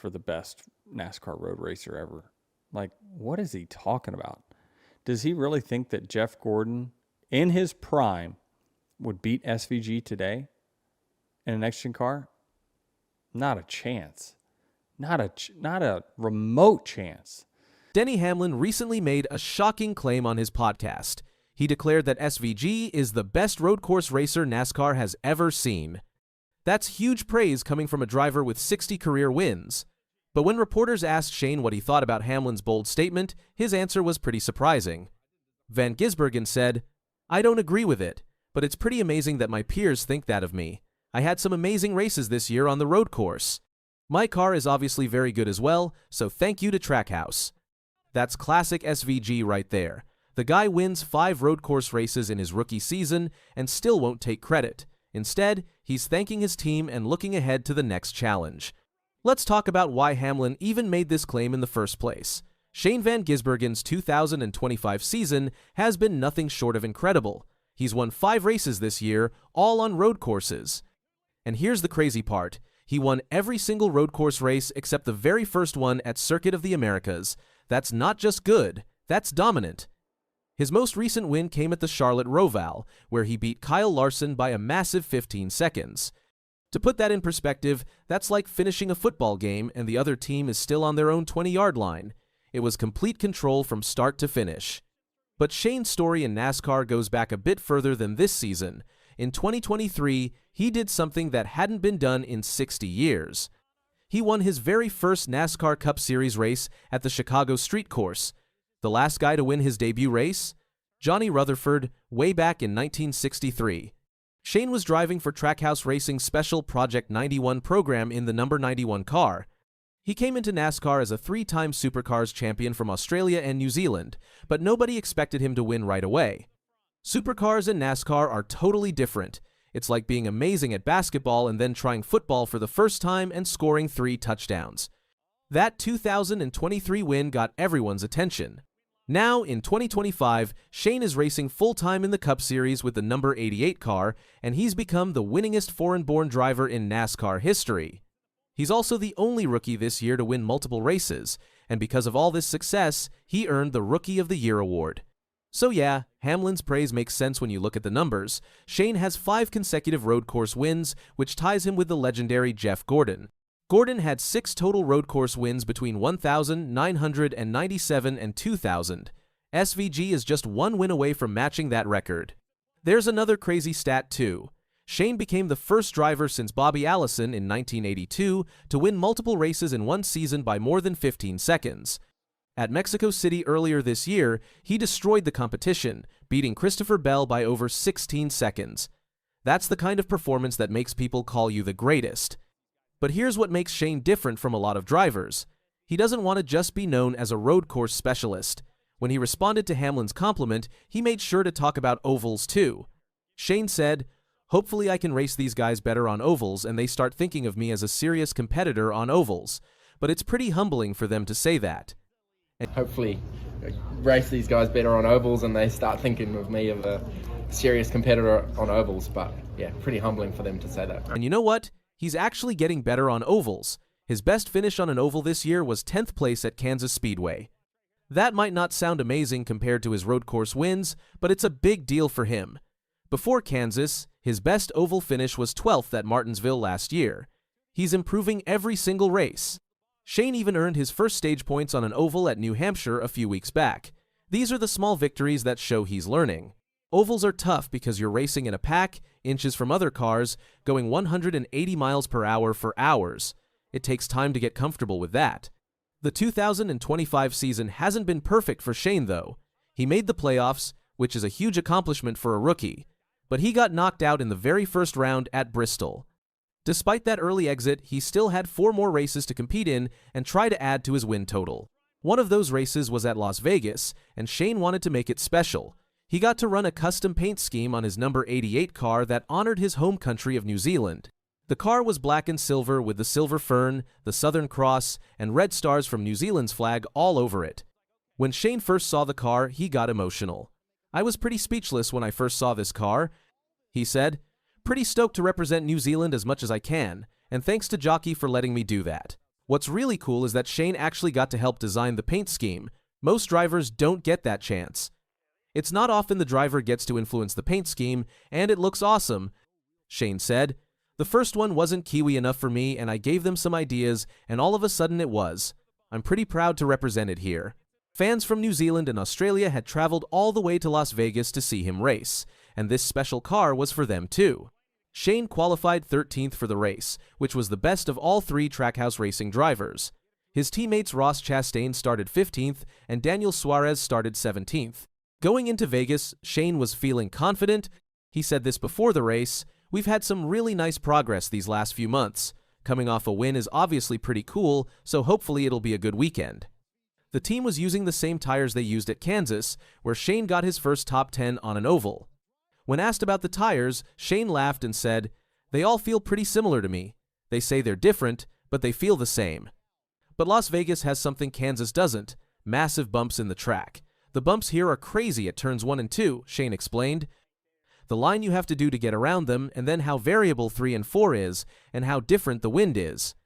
for the best NASCAR road racer ever. Like, what is he talking about? Does he really think that Jeff Gordon, in his prime, would beat SVG today in an next-gen car? Not a chance. Not a remote chance. Denny Hamlin recently made a shocking claim on his podcast. He declared that SVG is the best road course racer NASCAR has ever seen. That's huge praise coming from a driver with 60 career wins. But when reporters asked Shane what he thought about Hamlin's bold statement, his answer was pretty surprising. Van Gisbergen said, "I don't agree with it, but it's pretty amazing that my peers think that of me. I had some amazing races this year on the road course. My car is obviously very good as well, so thank you to Trackhouse." That's classic SVG right there. The guy wins 5 road course races in his rookie season and still won't take credit. Instead, he's thanking his team and looking ahead to the next challenge. Let's talk about why Hamlin even made this claim in the first place. Shane Van Gisbergen's 2025 season has been nothing short of incredible. He's won 5 races this year, all on road courses. And here's the crazy part. He won every single road course race except the very first one at Circuit of the Americas. That's not just good, that's dominant. His most recent win came at the Charlotte Roval, where he beat Kyle Larson by a massive 15 seconds. To put that in perspective, that's like finishing a football game and the other team is still on their own 20-yard line. It was complete control from start to finish. But Shane's story in NASCAR goes back a bit further than this season. In 2023, he did something that hadn't been done in 60 years. He won his very first NASCAR Cup Series race at the Chicago Street Course. The last guy to win his debut race? Johnny Rutherford, way back in 1963. Shane was driving for Trackhouse Racing's special Project 91 program in the number 91 car. He came into NASCAR as a 3-time Supercars champion from Australia and New Zealand, but nobody expected him to win right away. Supercars and NASCAR are totally different. It's like being amazing at basketball and then trying football for the first time and scoring 3 touchdowns. That 2023 win got everyone's attention. Now, in 2025, Shane is racing full-time in the Cup Series with the number 88 car, and he's become the winningest foreign-born driver in NASCAR history. He's also the only rookie this year to win multiple races, and because of all this success, he earned the Rookie of the Year award. So yeah, Hamlin's praise makes sense when you look at the numbers. Shane has 5 consecutive road course wins, which ties him with the legendary Jeff Gordon. Gordon had 6 total road course wins between 1,997 and 2,000. SVG is just 1 win away from matching that record. There's another crazy stat too. Shane became the first driver since Bobby Allison in 1982 to win multiple races in one season by more than 15 seconds. At Mexico City earlier this year, he destroyed the competition, beating Christopher Bell by over 16 seconds. That's the kind of performance that makes people call you the greatest. But here's what makes Shane different from a lot of drivers. He doesn't want to just be known as a road course specialist. When he responded to Hamlin's compliment, he made sure to talk about ovals too. Shane said, "Hopefully I can race these guys better on ovals and they start thinking of me as a serious competitor on ovals." But it's pretty humbling for them to say that. Hopefully race these guys better on ovals and they start thinking of me as a serious competitor on ovals. But yeah, pretty humbling for them to say that. And you know what? He's actually getting better on ovals. His best finish on an oval this year was 10th place at Kansas Speedway. That might not sound amazing compared to his road course wins, but it's a big deal for him. Before Kansas, his best oval finish was 12th at Martinsville last year. He's improving every single race. Shane even earned his first stage points on an oval at New Hampshire a few weeks back. These are the small victories that show he's learning. Ovals are tough because you're racing in a pack, inches from other cars, going 180 miles per hour for hours. It takes time to get comfortable with that. The 2025 season hasn't been perfect for Shane though. He made the playoffs, which is a huge accomplishment for a rookie, but he got knocked out in the very first round at Bristol. Despite that early exit, he still had 4 more races to compete in and try to add to his win total. One of those races was at Las Vegas, and Shane wanted to make it special. He got to run a custom paint scheme on his number 88 car that honored his home country of New Zealand. The car was black and silver with the silver fern, the Southern Cross, and red stars from New Zealand's flag all over it. When Shane first saw the car, he got emotional. "I was pretty speechless when I first saw this car," he said. "Pretty stoked to represent New Zealand as much as I can, and thanks to Jockey for letting me do that." What's really cool is that Shane actually got to help design the paint scheme. Most drivers don't get that chance. It's not often the driver gets to influence the paint scheme, and it looks awesome. Shane said, "The first one wasn't Kiwi enough for me, and I gave them some ideas, and all of a sudden it was. I'm pretty proud to represent it here." Fans from New Zealand and Australia had traveled all the way to Las Vegas to see him race, and this special car was for them too. Shane qualified 13th for the race, which was the best of all three Trackhouse racing drivers. His teammates Ross Chastain started 15th, and Daniel Suarez started 17th. Going into Vegas, Shane was feeling confident. He said this before the race, "We've had some really nice progress these last few months. Coming off a win is obviously pretty cool, so hopefully it'll be a good weekend." The team was using the same tires they used at Kansas, where Shane got his first top 10 on an oval. When asked about the tires, Shane laughed and said, "They all feel pretty similar to me. They say they're different, but they feel the same." But Las Vegas has something Kansas doesn't: massive bumps in the track. "The bumps here are crazy at turns 1 and 2, Shane explained. "The line you have to do to get around them, and then how variable 3 and 4 is, and how different the wind is.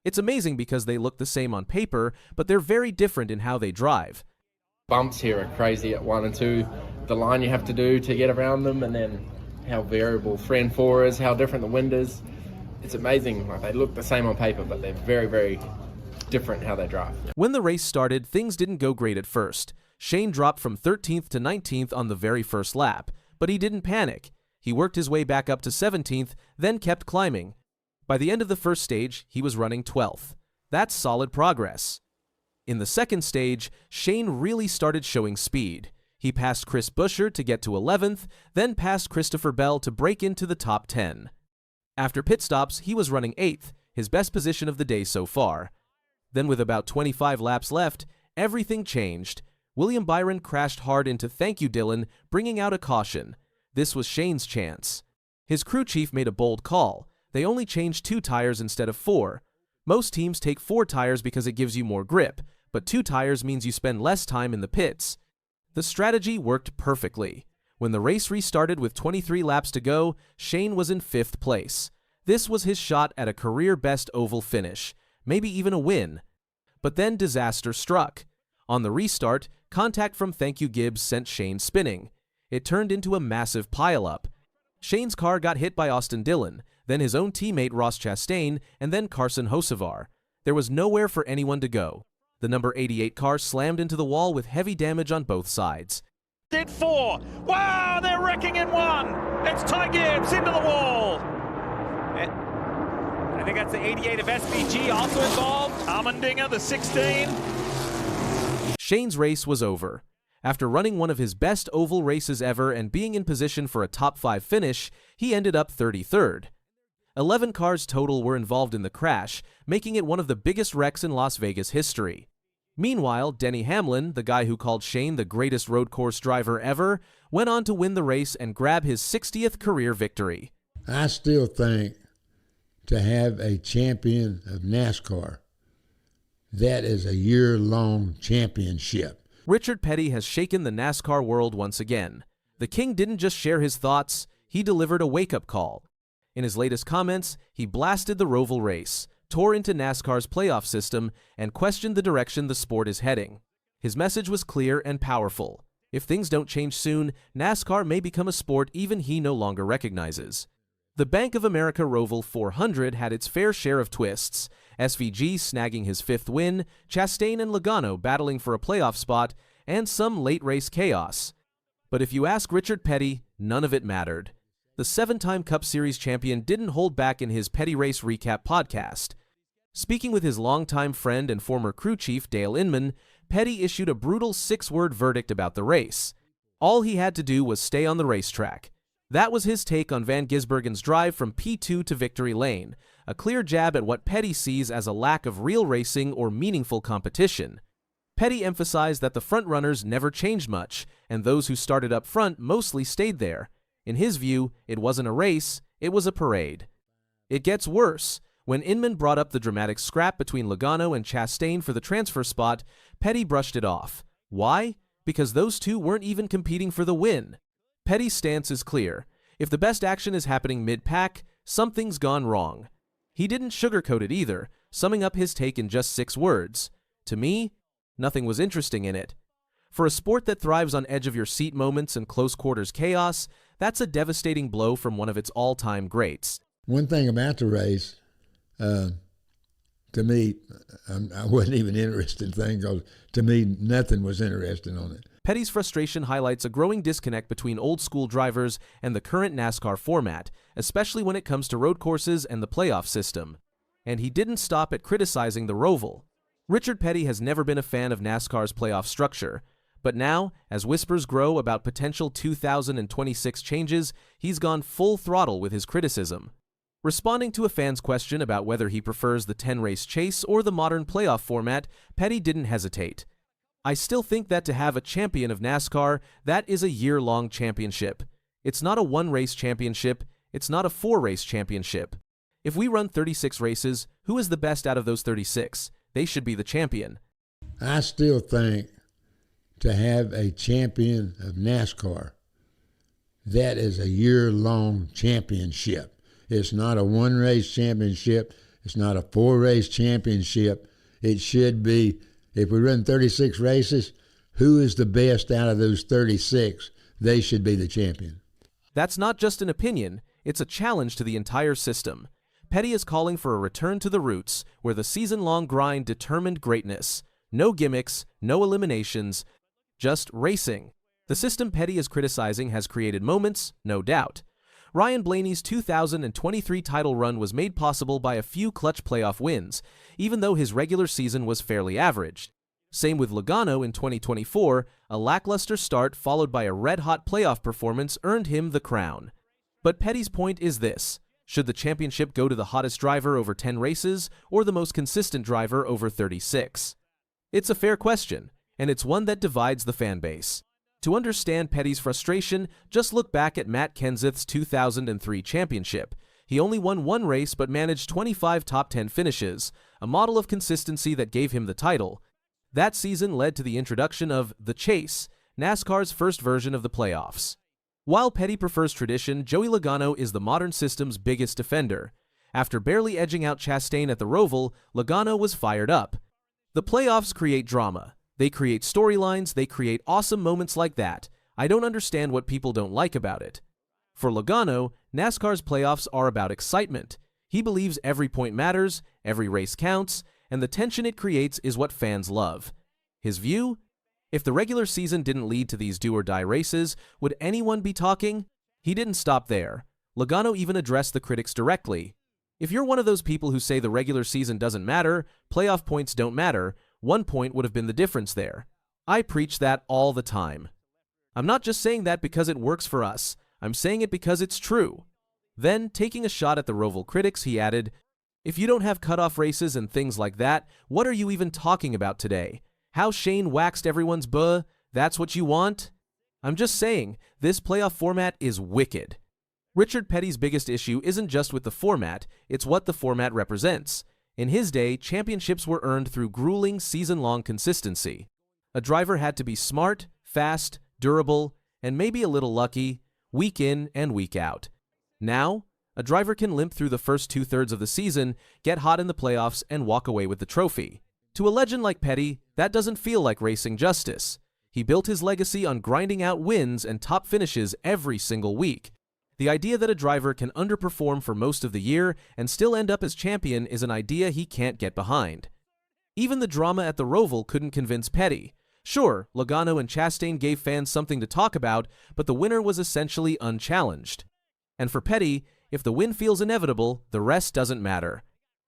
It's amazing because they look the same on paper, but they're very different in how they drive." Bumps here are crazy at 1 and 2. The line you have to do to get around them, and then how variable 3 and 4 is, how different the wind is. It's amazing. Like, they look the same on paper, but they're very, very different how they drive. When the race started, things didn't go great at first. Shane dropped from 13th to 19th on the very first lap, but he didn't panic. He worked his way back up to 17th, then kept climbing. By the end of the first stage, he was running 12th. That's solid progress. In the second stage, Shane really started showing speed. He passed Chris Buescher to get to 11th, then passed Christopher Bell to break into the top 10. After pit stops, he was running 8th, his best position of the day so far. Then with about 25 laps left, everything changed. William Byron crashed hard into "Thank You, Dylan," bringing out a caution. This was Shane's chance. His crew chief made a bold call. They only changed 2 tires instead of 4. Most teams take 4 tires because it gives you more grip, but 2 tires means you spend less time in the pits. The strategy worked perfectly. When the race restarted with 23 laps to go, Shane was in 5th place. This was his shot at a career-best oval finish, maybe even a win. But then disaster struck. On the restart, contact from Thank You Gibbs sent Shane spinning. It turned into a massive pileup. Shane's car got hit by Austin Dillon, then his own teammate Ross Chastain, and then Carson Hocevar. There was nowhere for anyone to go. The number 88 car slammed into the wall with heavy damage on both sides. Did 4. Wow, they're wrecking in 1. It's Ty Gibbs into the wall. I think that's the 88 of SVG also involved. Armandinger, the 16. Shane's race was over. After running one of his best oval races ever and being in position for a top 5 finish, he ended up 33rd. 11 cars total were involved in the crash, making it one of the biggest wrecks in Las Vegas history. Meanwhile, Denny Hamlin, the guy who called Shane the greatest road course driver ever, went on to win the race and grab his 60th career victory. I still think to have a champion of NASCAR, that is a year-long championship. Richard Petty has shaken the NASCAR world once again. The King didn't just share his thoughts, he delivered a wake-up call. In his latest comments, he blasted the Roval race, tore into NASCAR's playoff system, and questioned the direction the sport is heading. His message was clear and powerful. If things don't change soon, NASCAR may become a sport even he no longer recognizes. The Bank of America Roval 400 had its fair share of twists, SVG snagging his 5th win, Chastain and Logano battling for a playoff spot, and some late-race chaos. But if you ask Richard Petty, none of it mattered. The 7-time Cup Series champion didn't hold back in his Petty Race Recap podcast. Speaking with his longtime friend and former crew chief Dale Inman, Petty issued a brutal 6-word verdict about the race. All he had to do was stay on the racetrack. That was his take on Van Gisbergen's drive from P2 to victory lane, a clear jab at what Petty sees as a lack of real racing or meaningful competition. Petty emphasized that the frontrunners never changed much, and those who started up front mostly stayed there. In his view, it wasn't a race, it was a parade. It gets worse. When Inman brought up the dramatic scrap between Logano and Chastain for the transfer spot, Petty brushed it off. Why? Because those two weren't even competing for the win. Petty's stance is clear. If the best action is happening mid-pack, something's gone wrong. He didn't sugarcoat it either. summing up his take in just 6 words. To me, nothing was interesting in it. For a sport that thrives on edge-of-your-seat moments and close-quarters chaos, that's a devastating blow from one of its all-time greats. One thing about the race, to me, I wasn't even interested in things because to me, nothing was interesting on it. Petty's frustration highlights a growing disconnect between old-school drivers and the current NASCAR format, especially when it comes to road courses and the playoff system. And he didn't stop at criticizing the Roval. Richard Petty has never been a fan of NASCAR's playoff structure, but now, as whispers grow about potential 2026 changes, he's gone full throttle with his criticism. Responding to a fan's question about whether he prefers the 10-race chase or the modern playoff format, Petty didn't hesitate. I still think that to have a champion of NASCAR, that is a year-long championship. It's not a 1-race championship, it's not a 4-race championship. If we run 36 races, who is the best out of those 36? They should be the champion. I still think to have a champion of NASCAR, that is a year-long championship. It's not a 1-race championship. It's not a 4-race championship. It should be, if we run 36 races, who is the best out of those 36? They should be the champion. That's not just an opinion, it's a challenge to the entire system. Petty is calling for a return to the roots, where the season-long grind determined greatness. No gimmicks, no eliminations, just racing. The system Petty is criticizing has created moments, no doubt. Ryan Blaney's 2023 title run was made possible by a few clutch playoff wins, even though his regular season was fairly average. Same with Logano in 2024, a lackluster start followed by a red-hot playoff performance earned him the crown. But Petty's point is this: should the championship go to the hottest driver over 10 races, or the most consistent driver over 36? It's a fair question, and it's one that divides the fan base. To understand Petty's frustration, just look back at Matt Kenseth's 2003 championship. He only won 1 race but managed 25 top 10 finishes, a model of consistency that gave him the title. That season led to the introduction of The Chase, NASCAR's first version of the playoffs. While Petty prefers tradition, Joey Logano is the modern system's biggest defender. After barely edging out Chastain at the Roval, Logano was fired up. The playoffs create drama. They create storylines, they create awesome moments like that. I don't understand what people don't like about it. For Logano, NASCAR's playoffs are about excitement. He believes every point matters, every race counts, and the tension it creates is what fans love. His view? If the regular season didn't lead to these do-or-die races, would anyone be talking? He didn't stop there. Logano even addressed the critics directly. If you're one of those people who say the regular season doesn't matter, playoff points don't matter, 1 point would have been the difference there. I preach that all the time. I'm not just saying that because it works for us. I'm saying it because it's true. Then, taking a shot at the Roval critics, he added, "If you don't have cutoff races and things like that, what are you even talking about today? How Shane waxed everyone's buh? That's what you want?" I'm just saying, this playoff format is wicked. Richard Petty's biggest issue isn't just with the format, it's what the format represents. In his day, championships were earned through grueling, season-long consistency. A driver had to be smart, fast, durable, and maybe a little lucky, week in and week out. Now, a driver can limp through the first 2/3 of the season, get hot in the playoffs, and walk away with the trophy. To a legend like Petty, that doesn't feel like racing justice. He built his legacy on grinding out wins and top finishes every single week. The idea that a driver can underperform for most of the year and still end up as champion is an idea he can't get behind. Even the drama at the Roval couldn't convince Petty. Sure, Logano and Chastain gave fans something to talk about, but the winner was essentially unchallenged. And for Petty, if the win feels inevitable, the rest doesn't matter.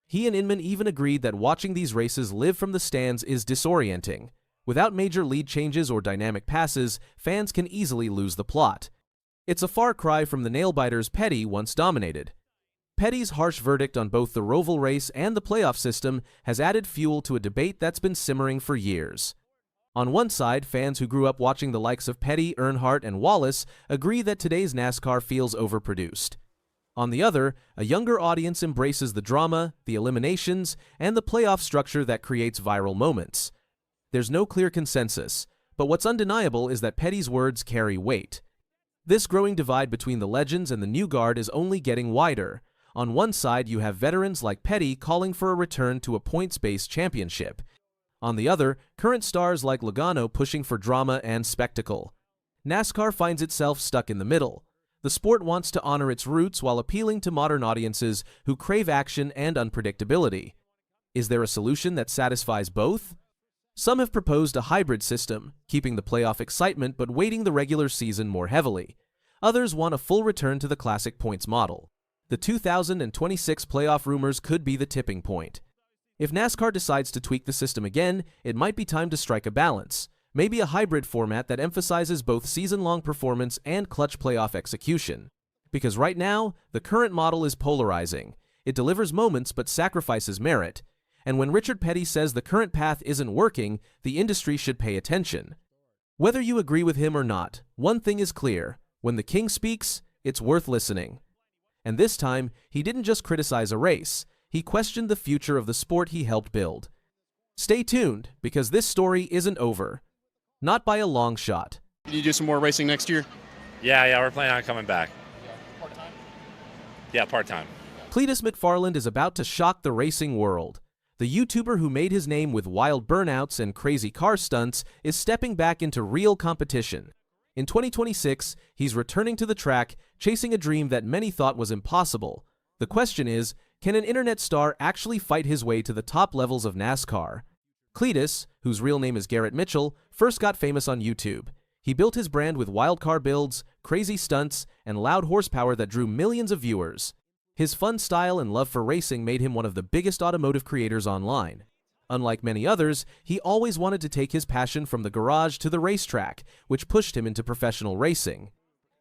He and Inman even agreed that watching these races live from the stands is disorienting. Without major lead changes or dynamic passes, fans can easily lose the plot. It's a far cry from the nail-biters Petty once dominated. Petty's harsh verdict on both the Roval race and the playoff system has added fuel to a debate that's been simmering for years. On one side, fans who grew up watching the likes of Petty, Earnhardt, and Wallace agree that today's NASCAR feels overproduced. On the other, a younger audience embraces the drama, the eliminations, and the playoff structure that creates viral moments. There's no clear consensus, but what's undeniable is that Petty's words carry weight. This growing divide between the legends and the new guard is only getting wider. On one side, you have veterans like Petty calling for a return to a points-based championship. On the other, current stars like Logano pushing for drama and spectacle. NASCAR finds itself stuck in the middle. The sport wants to honor its roots while appealing to modern audiences who crave action and unpredictability. Is there a solution that satisfies both? Some have proposed a hybrid system, keeping the playoff excitement but weighting the regular season more heavily. Others want a full return to the classic points model. The 2026 playoff rumors could be the tipping point. If NASCAR decides to tweak the system again, it might be time to strike a balance. Maybe a hybrid format that emphasizes both season-long performance and clutch playoff execution. Because right now, the current model is polarizing. It delivers moments but sacrifices merit. And when Richard Petty says the current path isn't working, the industry should pay attention. Whether you agree with him or not, one thing is clear. When the king speaks, it's worth listening. And this time, he didn't just criticize a race. He questioned the future of the sport he helped build. Stay tuned, because this story isn't over. Not by a long shot. Can you do some more racing next year? Yeah, we're planning on coming back. Part-time? Yeah, part-time. Cleetus McFarland is about to shock the racing world. The YouTuber who made his name with wild burnouts and crazy car stunts is stepping back into real competition. In 2026, he's returning to the track, chasing a dream that many thought was impossible. The question is, can an internet star actually fight his way to the top levels of NASCAR? Cleetus, whose real name is Garrett Mitchell, first got famous on YouTube. He built his brand with wild car builds, crazy stunts, and loud horsepower that drew millions of viewers. His fun style and love for racing made him one of the biggest automotive creators online. Unlike many others, he always wanted to take his passion from the garage to the racetrack, which pushed him into professional racing.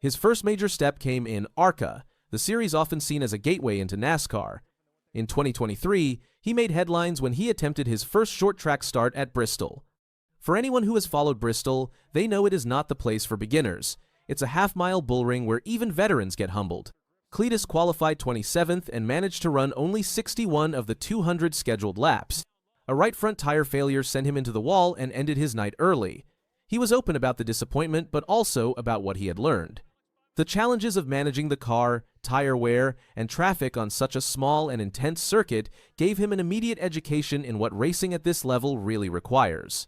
His first major step came in ARCA, the series often seen as a gateway into NASCAR. In 2023, he made headlines when he attempted his first short track start at Bristol. For anyone who has followed Bristol, they know it is not the place for beginners. It's a half-mile bullring where even veterans get humbled. Cleetus qualified 27th and managed to run only 61 of the 200 scheduled laps. A right front tire failure sent him into the wall and ended his night early. He was open about the disappointment, but also about what he had learned. The challenges of managing the car, tire wear, and traffic on such a small and intense circuit gave him an immediate education in what racing at this level really requires.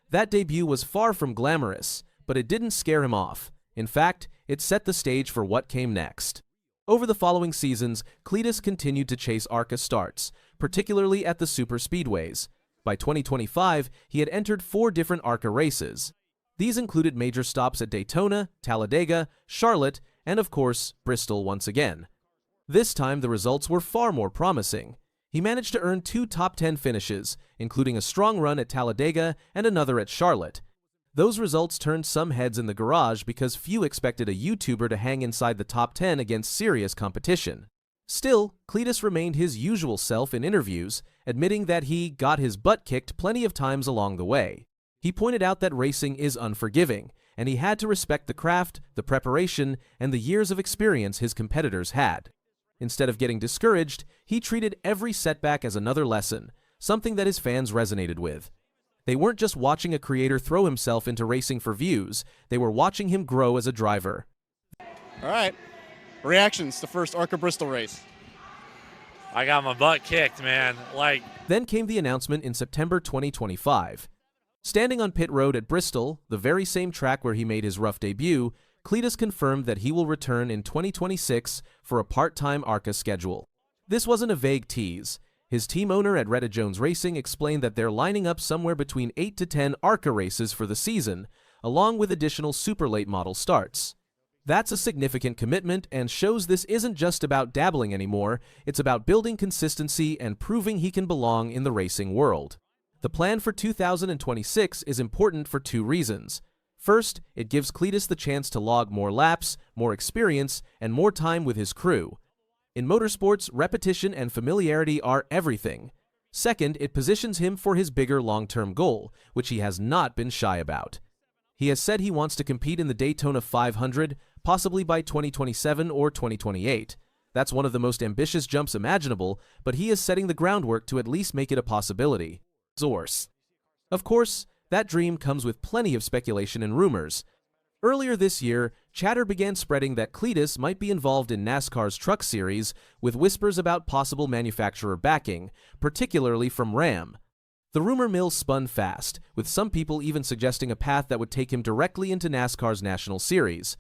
That debut was far from glamorous, but it didn't scare him off. In fact, it set the stage for what came next. Over the following seasons, Cleetus continued to chase ARCA starts, particularly at the super speedways. By 2025, he had entered 4 different ARCA races. These included major stops at Daytona, Talladega, Charlotte, and of course, Bristol once again. This time, the results were far more promising. He managed to earn 2 top 10 finishes, including a strong run at Talladega and another at Charlotte. Those results turned some heads in the garage because few expected a YouTuber to hang inside the top 10 against serious competition. Still, Cleetus remained his usual self in interviews, admitting that he got his butt kicked plenty of times along the way. He pointed out that racing is unforgiving, and he had to respect the craft, the preparation, and the years of experience his competitors had. Instead of getting discouraged, he treated every setback as another lesson, something that his fans resonated with. They weren't just watching a creator throw himself into racing for views, they were watching him grow as a driver. All right. Reactions to first ARCA Bristol race. I got my butt kicked, man. Then came the announcement in September 2025. Standing on pit road at Bristol, the very same track where he made his rough debut, Cleetus confirmed that he will return in 2026 for a part-time ARCA schedule. This wasn't a vague tease. His team owner at Retta Jones Racing explained that they're lining up somewhere between 8 to 10 ARCA races for the season, along with additional super late model starts. That's a significant commitment and shows this isn't just about dabbling anymore, it's about building consistency and proving he can belong in the racing world. The plan for 2026 is important for 2 reasons. First, it gives Cleetus the chance to log more laps, more experience, and more time with his crew. In motorsports, repetition and familiarity are everything. Second, it positions him for his bigger long-term goal, which he has not been shy about. He has said he wants to compete in the Daytona 500, possibly by 2027 or 2028. That's one of the most ambitious jumps imaginable, but he is setting the groundwork to at least make it a possibility. Source. Of course, that dream comes with plenty of speculation and rumors. Earlier this year, chatter began spreading that Cleetus might be involved in NASCAR's Truck Series, with whispers about possible manufacturer backing, particularly from Ram. The rumor mill spun fast, with some people even suggesting a path that would take him directly into NASCAR's National Series.